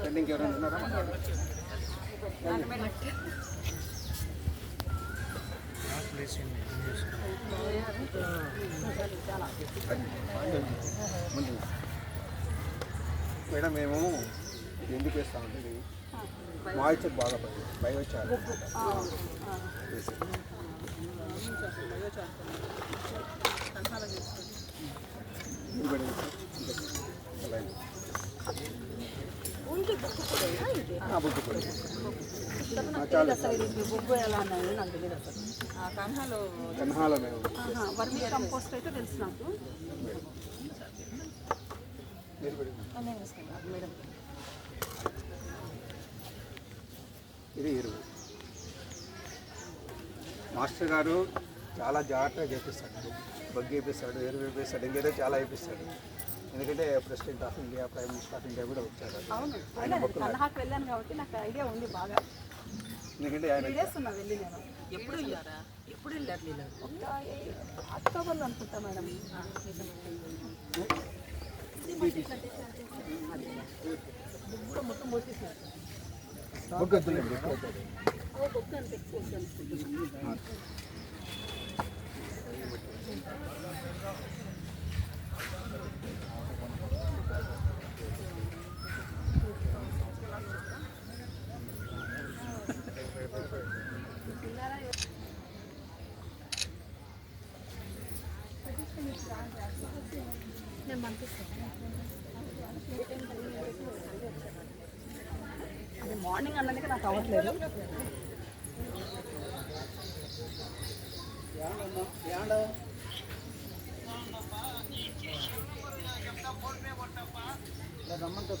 Pending ఎవరైనా ఉన్నారా? Madam మేము ఎందుకు వేస్తామంటే ఇది మాయిశ్చర్ బాగా పడింది, బయోచార్ కన్హాలో మేము వర్మీ కంపోస్ట్ అయితే తెలుసు నాకు. ఇది ఎరువు మాస్టర్ గారు చాలా జాగ్రత్తగా చేపిస్తాడు, బగ్గి వేపిస్తాడు, ఎరువు వేపిస్తాడు, ఇంకేదో చాలా వేపిస్తాడు. ఎందుకంటే president of India, prime minister of India కూడా వచ్చారు. అవును, కన్హాకి వెళ్ళాను కాబట్టి నాకు ఐడియా ఉంది బాగా. ఎందుకంటే ఆయన వెళ్ళేస్తున్నా వెళ్ళి నేను ఎప్పుడు వెళ్ళారా? ఎప్పుడు వెళ్ళారు మీరు? అక్టోబర్లో అనుకుంటా మేడం. మొత్తం పోసేసారు. అది మార్నింగ్ అన్నది నాకు అవ్వట్లేదు. రమ్మంటే